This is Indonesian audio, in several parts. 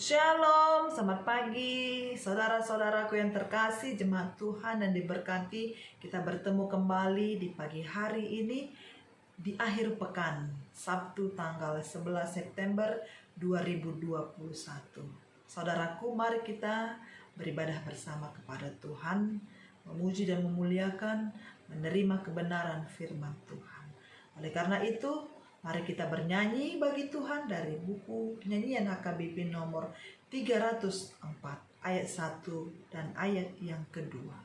Shalom, selamat pagi saudara-saudaraku yang terkasih, jemaat Tuhan dan diberkati. Kita bertemu kembali di pagi hari ini di akhir pekan, Sabtu tanggal 11 September 2021. Saudaraku, mari kita beribadah bersama kepada Tuhan, memuji dan memuliakan, menerima kebenaran firman Tuhan. Oleh karena itu, mari kita bernyanyi bagi Tuhan dari buku nyanyian HKBP nomor 304 ayat 1 dan ayat yang kedua.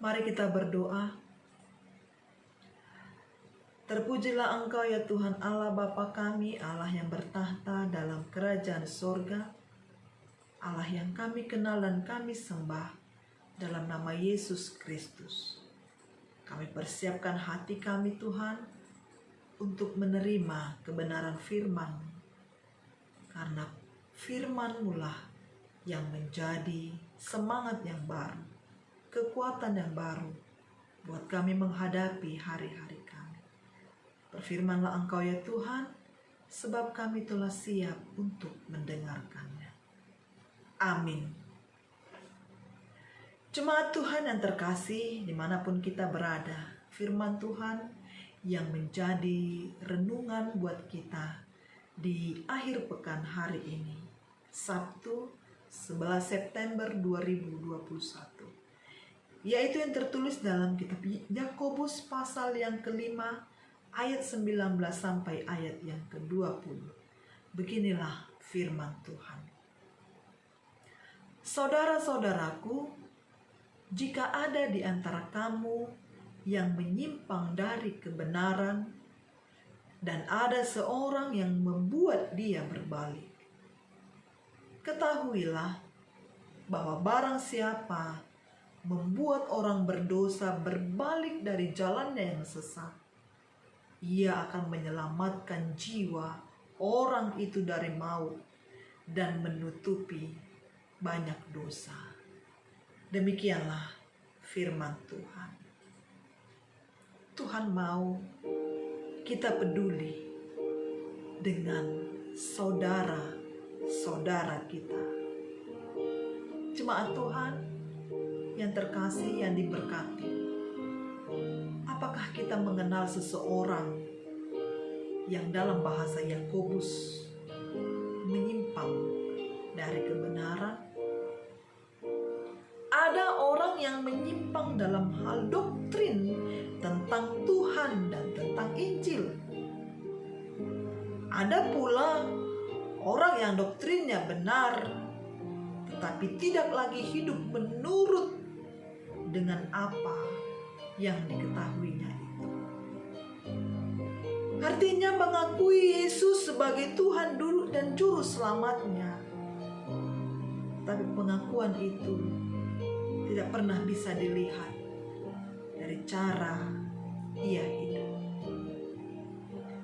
Mari kita berdoa. Terpujilah Engkau ya Tuhan Allah Bapa kami, Allah yang bertahta dalam kerajaan sorga, Allah yang kami kenal dan kami sembah dalam nama Yesus Kristus. Kami persiapkan hati kami Tuhan untuk menerima kebenaran firman, karena firman-Mu lah yang menjadi semangat yang baru, kekuatan yang baru buat kami menghadapi hari-hari kami. Berfirmanlah Engkau ya Tuhan, sebab kami telah siap untuk mendengarkannya. Amin. Jemaat Tuhan yang terkasih, dimanapun kita berada, firman Tuhan yang menjadi renungan buat kita di akhir pekan hari ini, Sabtu 11 September 2021. Yaitu yang tertulis dalam kitab Yakobus pasal yang kelima ayat 19 sampai ayat yang ke-20. Beginilah firman Tuhan. Saudara-saudaraku, jika ada di antara kamu yang menyimpang dari kebenaran dan ada seorang yang membuat dia berbalik, ketahuilah bahwa barang siapa membuat orang berdosa berbalik dari jalannya yang sesat, ia akan menyelamatkan jiwa orang itu dari maut dan menutupi banyak dosa. Demikianlah firman Tuhan. Tuhan mau kita peduli dengan saudara-saudara kita. Jemaat Tuhan yang terkasih, yang diberkati, apakah kita mengenal seseorang yang dalam bahasa Yakobus menyimpang dari kebenaran? Ada orang yang menyimpang dalam hal doktrin tentang Tuhan dan tentang tentang Injil. Ada pula orang yang doktrinnya benar, tetapi tidak lagi hidup menurut dengan apa yang diketahuinya itu. Artinya mengakui Yesus sebagai Tuhan dulu dan Juru Selamatnya. Tapi pengakuan itu tidak pernah bisa dilihat dari cara ia hidup.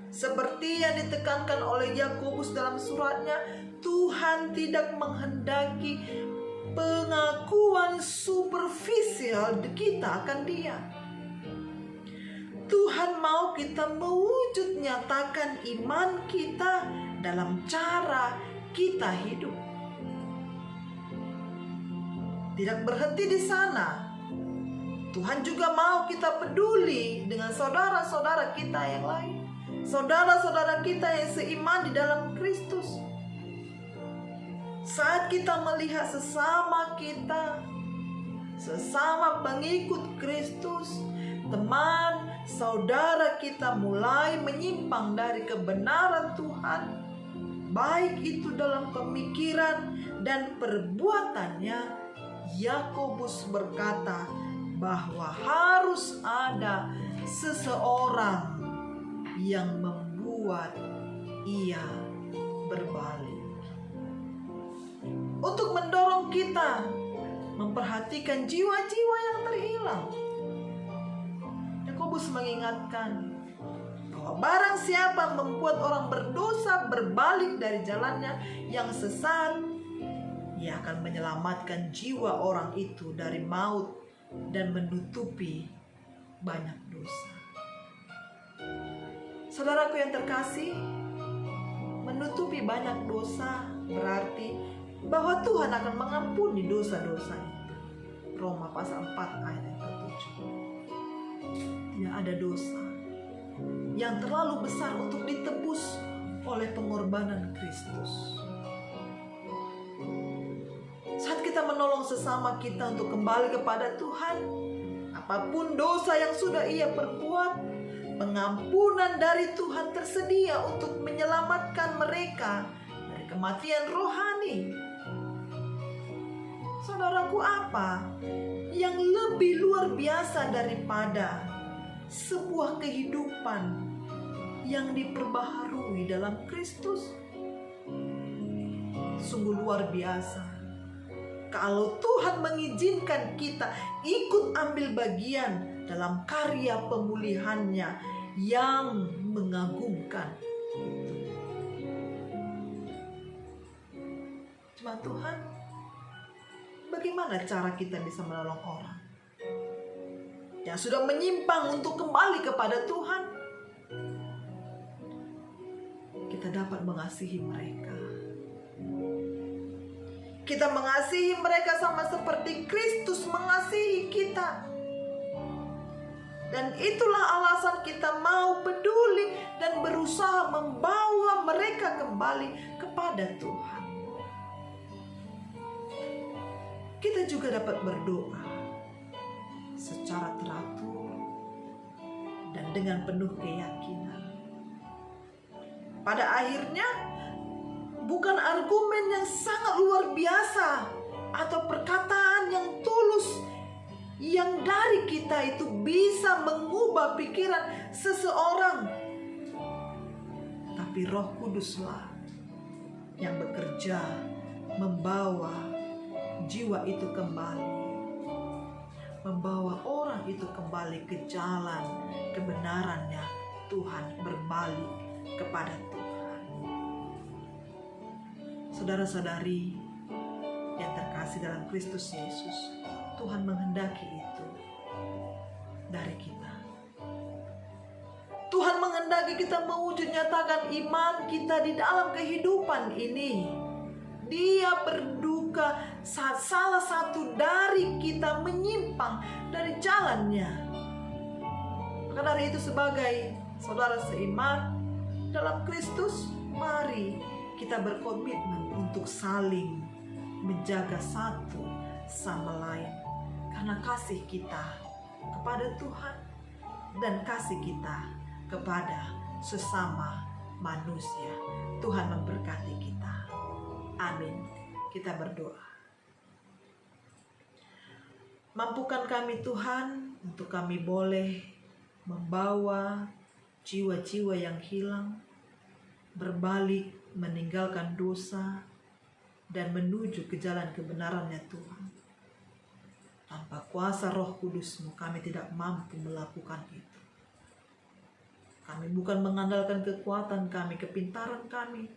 Seperti yang ditekankan oleh Yakobus dalam suratnya, Tuhan tidak menghendaki pengakuan superficial kita akan Dia. Tuhan mau kita mewujud nyatakan iman kita dalam cara kita hidup. Tidak berhenti di sana. Tuhan juga mau kita peduli dengan saudara-saudara kita yang lain. Saudara-saudara kita yang seiman di dalam Kristus. Saat kita melihat sesama kita, sesama pengikut Kristus, teman, saudara kita mulai menyimpang dari kebenaran Tuhan, baik itu dalam pemikiran dan perbuatannya, Yakobus berkata bahwa harus ada seseorang yang membuat ia berbalik. Untuk mendorong kita memperhatikan jiwa-jiwa yang terhilang, Yakobus mengingatkan bahwa barang siapa membuat orang berdosa berbalik dari jalannya yang sesat, ia akan menyelamatkan jiwa orang itu dari maut dan menutupi banyak dosa. Saudaraku yang terkasih, menutupi banyak dosa berarti bahwa Tuhan akan mengampuni dosa-dosa itu. Roma pasal 4 ayat yang ke-7. Tidak ada dosa yang terlalu besar untuk ditebus oleh pengorbanan Kristus. Saat kita menolong sesama kita untuk kembali kepada Tuhan, apapun dosa yang sudah ia perbuat, pengampunan dari Tuhan tersedia untuk menyelamatkan mereka dari kematian rohani. Saudaraku, apa yang lebih luar biasa daripada sebuah kehidupan yang diperbaharui dalam Kristus? Sungguh luar biasa kalau Tuhan mengizinkan kita ikut ambil bagian dalam karya pemulihannya yang mengagumkan. Cuma Tuhan, bagaimana cara kita bisa menolong orang yang sudah menyimpang untuk kembali kepada Tuhan? Kita dapat mengasihi mereka. Kita mengasihi mereka sama seperti Kristus mengasihi kita. Dan itulah alasan kita mau peduli dan berusaha membawa mereka kembali kepada Tuhan. Kita juga dapat berdoa secara teratur dan dengan penuh keyakinan. Pada akhirnya, bukan argumen yang sangat luar biasa atau perkataan yang tulus yang dari kita itu bisa mengubah pikiran seseorang, tapi Roh Kuduslah yang bekerja membawa jiwa itu kembali, membawa orang itu kembali ke jalan kebenarannya. Tuhan berbalik kepada Tuhan. Saudara-saudari yang terkasih dalam Kristus Yesus, Tuhan menghendaki itu dari kita. Tuhan menghendaki kita mewujud nyatakan iman kita di dalam kehidupan ini. Dia berduka saat salah satu dari kita menyimpang dari jalannya. Maka dari itu, sebagai saudara seiman dalam Kristus, mari kita berkomitmen untuk saling menjaga satu sama lain, karena kasih kita kepada Tuhan dan kasih kita kepada sesama manusia. Tuhan memberkati kita. Amin. Kita berdoa. Mampukan kami Tuhan untuk kami boleh membawa jiwa-jiwa yang hilang, berbalik, meninggalkan dosa, dan menuju ke jalan kebenaran-Nya Tuhan. Tanpa kuasa Roh Kudus-Mu kami tidak mampu melakukan itu. Kami bukan mengandalkan kekuatan kami, kepintaran kami,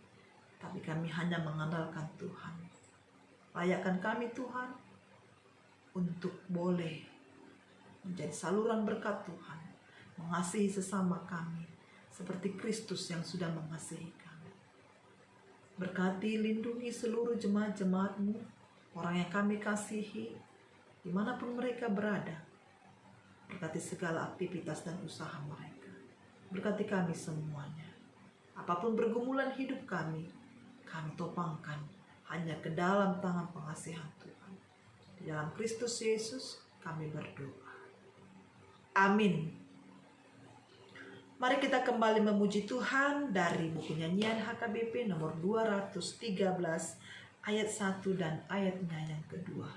tapi kami hanya mengandalkan Tuhan. Layakkan kami Tuhan untuk boleh menjadi saluran berkat Tuhan, mengasihi sesama kami seperti Kristus yang sudah mengasihi kami. Berkati, lindungi seluruh jemaat-jemaat-Mu, orang yang kami kasihi, dimanapun mereka berada. Berkati segala aktivitas dan usaha mereka. Berkati kami semuanya. Apapun pergumulan hidup kami topangkan hanya ke dalam tangan pengasihan Tuhan. Di dalam Kristus Yesus kami berdoa. Amin. Mari kita kembali memuji Tuhan dari buku nyanyian HKBP nomor 213 ayat 1 dan ayatnya yang kedua.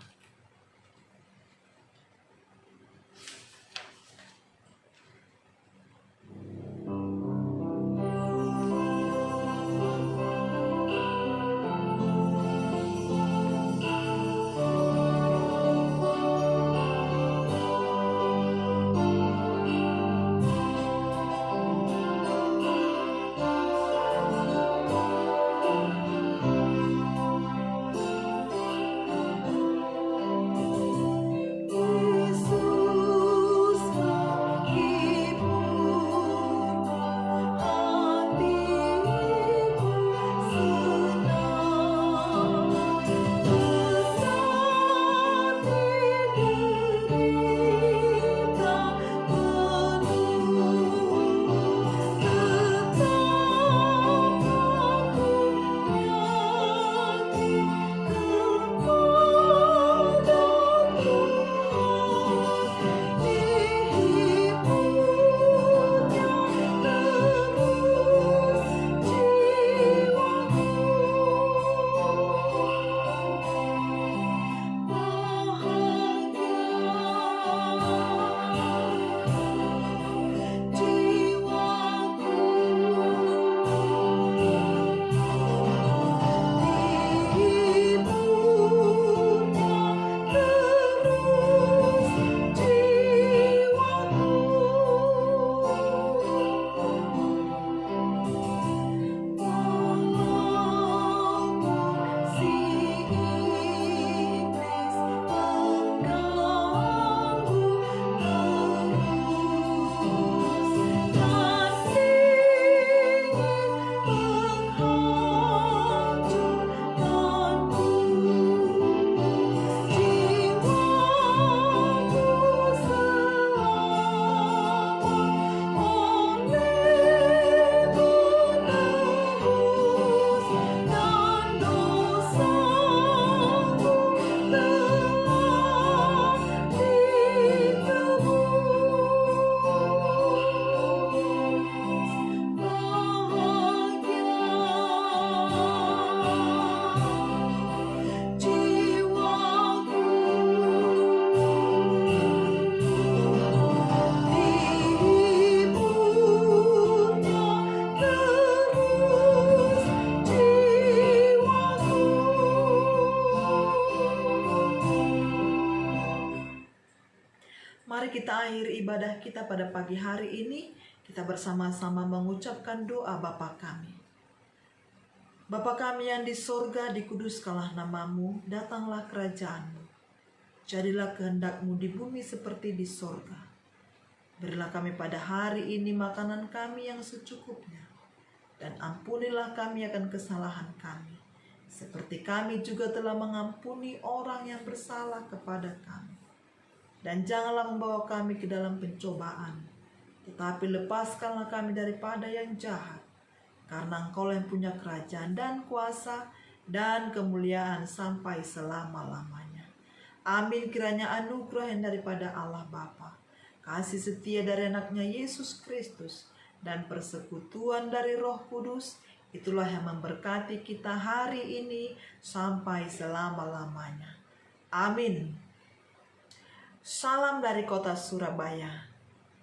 Mari kita akhiri ibadah kita pada pagi hari ini. Kita bersama-sama mengucapkan doa Bapa kami. Bapa kami yang di sorga, dikuduskanlah namamu, datanglah kerajaan-Mu. Jadilah kehendak-Mu di bumi seperti di sorga. Berilah kami pada hari ini makanan kami yang secukupnya. Dan ampunilah kami akan kesalahan kami, seperti kami juga telah mengampuni orang yang bersalah kepada kami. Dan janganlah membawa kami ke dalam pencobaan, tetapi lepaskanlah kami daripada yang jahat. Karena Engkau yang punya kerajaan dan kuasa dan kemuliaan sampai selama-lamanya. Amin. Kiranya anugerah yang daripada Allah Bapa, kasih setia dari anaknya Yesus Kristus, dan persekutuan dari Roh Kudus, itulah yang memberkati kita hari ini sampai selama-lamanya. Amin. Salam dari kota Surabaya.